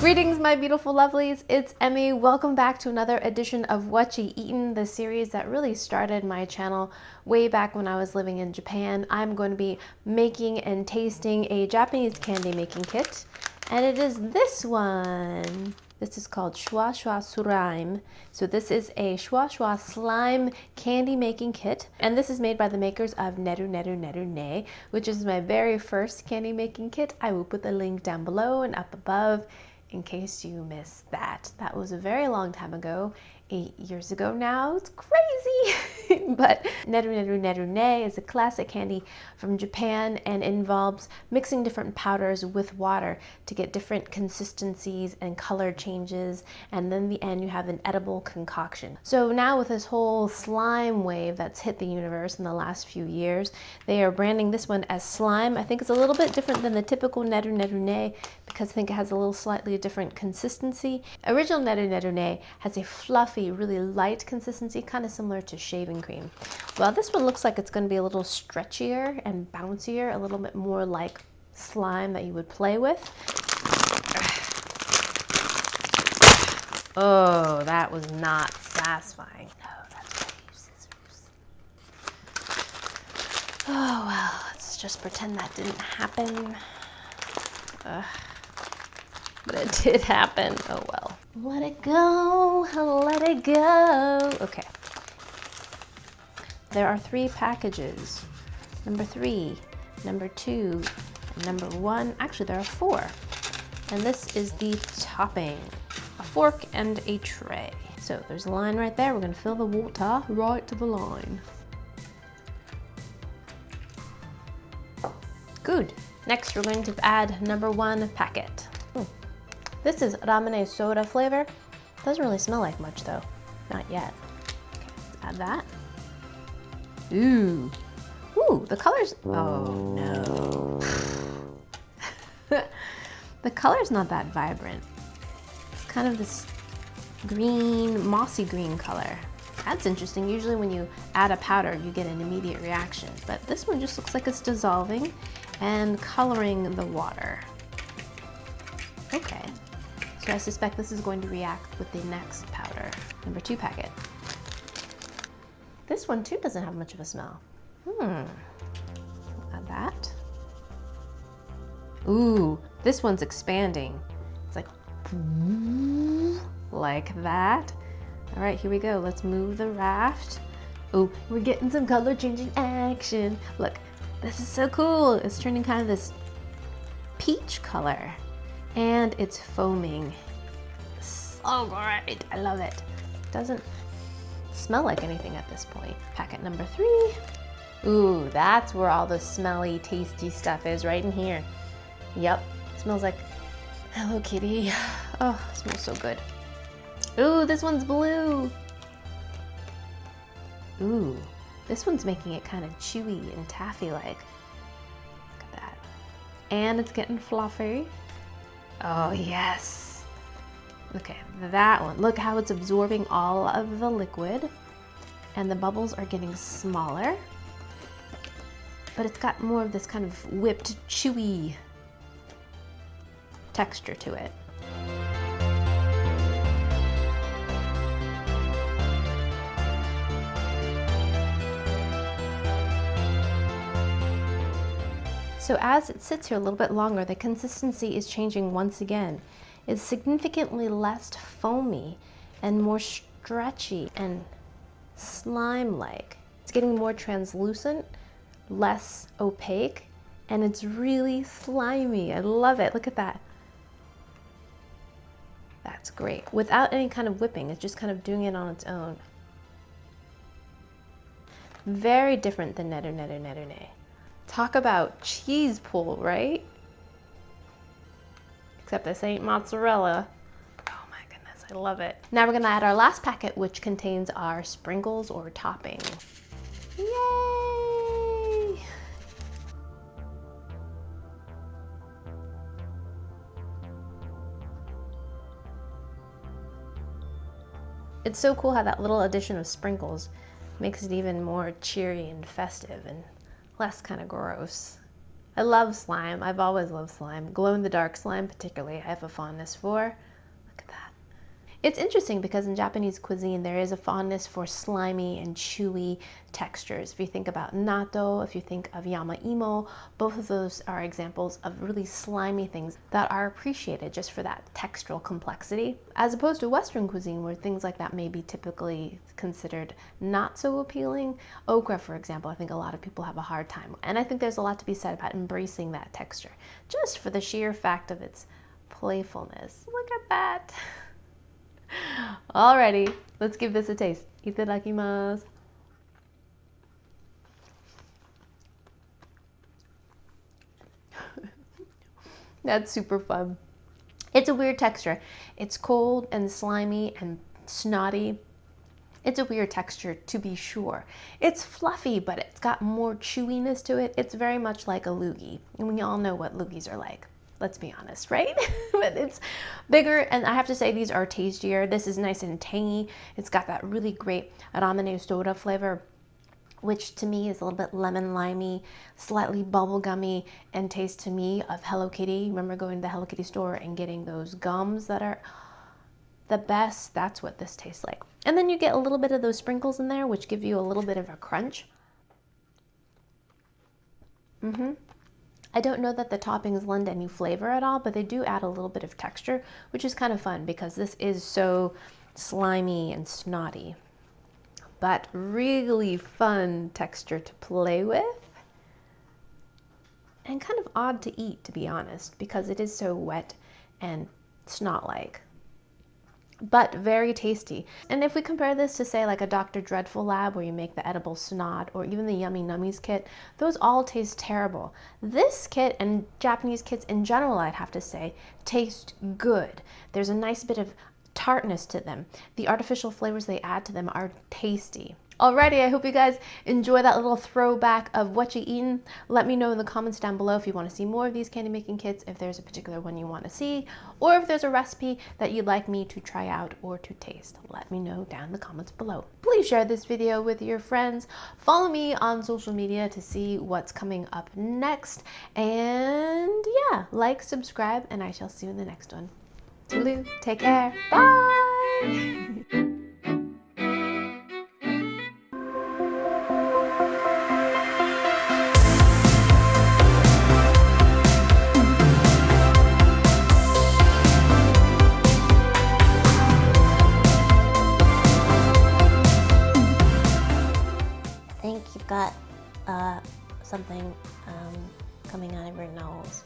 Greetings, my beautiful lovelies. It's Emmy. Welcome back to another edition of Whatcha Eating, the series that really started my channel way back when I was living in Japan. I'm going to be making and tasting a Japanese candy making kit, and it is this one. This is called Shuwa Slime. So this is a Shuwa Slime candy making kit, and this is made by the makers of Neru Ne, which is my very first candy making kit. I will put the link down below and up above in case you missed that. That was a very long time ago, 8 years ago now. It's crazy. But Neru Ne is a classic candy from Japan and involves mixing different powders with water to get different consistencies and color changes, and then in the end you have an edible concoction. So now with this whole slime wave that's hit the universe in the last few years, they are branding this one as slime. I think it's a little bit different than the typical Neru Ne because I think it has a little slightly different consistency. Original Neru Ne has a fluffy, really light consistency, kind of similar to shaving cream. Well, this one looks like it's going to be a little stretchier and bouncier, a little bit more like slime that you would play with. Oh, that was not satisfying. No, that's why I use scissors. Oh, well, let's just pretend that didn't happen. But it did happen. Oh well. Let it go, let it go. Okay. There are 3 packages. Number 3, number 2, and number 1. Actually, there are 4. And this is the topping. A fork and a tray. So there's a line right there. We're gonna fill the water right to the line. Good. Next, we're going to add number 1 packet. This is ramune soda flavor. Doesn't really smell like much though. Not yet. Okay, let's add that. Ooh. Ooh, the color's, oh no. The color's not that vibrant. It's kind of this green, mossy green color. That's interesting. Usually when you add a powder, you get an immediate reaction, but this one just looks like it's dissolving and coloring the water. Okay. So I suspect this is going to react with the next powder, number 2 packet. This one too doesn't have much of a smell. Add that. Ooh, this one's expanding. It's like that. All right, here we go. Let's move the raft. Oh, we're getting some color changing action. Look, this is so cool. It's turning kind of this peach color. And it's foaming. So great, I love it. Doesn't smell like anything at this point. Packet number 3. Ooh, that's where all the smelly, tasty stuff is, right in here. Yep, smells like Hello Kitty. Oh, it smells so good. Ooh, this one's blue. Ooh, this one's making it kind of chewy and taffy-like. Look at that. And it's getting fluffy. Oh yes. Okay, that one. Look how it's absorbing all of the liquid, and the bubbles are getting smaller, but it's got more of this kind of whipped, chewy texture to it. So as it sits here a little bit longer, the consistency is changing once again. It's significantly less foamy and more stretchy and slime-like. It's getting more translucent, less opaque, and it's really slimy. I love it. Look at that. That's great. Without any kind of whipping, it's just kind of doing it on its own. Very different than Neru Ne. Talk about cheese pull, right? Except this ain't mozzarella. Oh my goodness, I love it. Now we're gonna add our last packet, which contains our sprinkles or topping. Yay! It's so cool how that little addition of sprinkles makes it even more cheery and festive and less kind of gross. I love slime. I've always loved slime. Glow-in-the-dark slime particularly, I have a fondness for. Look at that. It's interesting because in Japanese cuisine there is a fondness for slimy and chewy textures. If you think about natto, if you think of yama-imo, both of those are examples of really slimy things that are appreciated just for that textural complexity, as opposed to Western cuisine where things like that may be typically considered not so appealing. Okra, for example, I think a lot of people have a hard time. And I think there's a lot to be said about embracing that texture, just for the sheer fact of its playfulness. Look at that. Alrighty, let's give this a taste. Itadakimasu. That's super fun. It's a weird texture. It's cold and slimy and snotty. It's a weird texture, to be sure. It's fluffy, but it's got more chewiness to it. It's very much like a loogie, and we all know what loogies are like. Let's be honest, right? But it's bigger, and I have to say these are tastier. This is nice and tangy. It's got that really great ramune soda flavor, which to me is a little bit lemon limey, slightly bubblegummy, and tastes to me of Hello Kitty. Remember going to the Hello Kitty store and getting those gums that are the best? That's what this tastes like. And then you get a little bit of those sprinkles in there, which give you a little bit of a crunch. I don't know that the toppings lend any flavor at all, but they do add a little bit of texture, which is kind of fun because this is so slimy and snotty. But really fun texture to play with. And kind of odd to eat, to be honest, because it is so wet and snot-like. But very tasty. And if we compare this to, say, like a Dr. Dreadful lab where you make the edible snot, or even the Yummy Nummies kit, those all taste terrible. This kit, and Japanese kits in general, I'd have to say, taste good. There's a nice bit of tartness to them. The artificial flavors they add to them are tasty. Alrighty, I hope you guys enjoy that little throwback of Whatcha Eating. Let me know in the comments down below if you want to see more of these candy making kits, if there's a particular one you want to see, or if there's a recipe that you'd like me to try out or to taste. Let me know down in the comments below. Please share this video with your friends. Follow me on social media to see what's coming up next. And yeah, like, subscribe, and I shall see you in the next one. Toodaloo, take care, bye! I think you've got something coming out of your nose.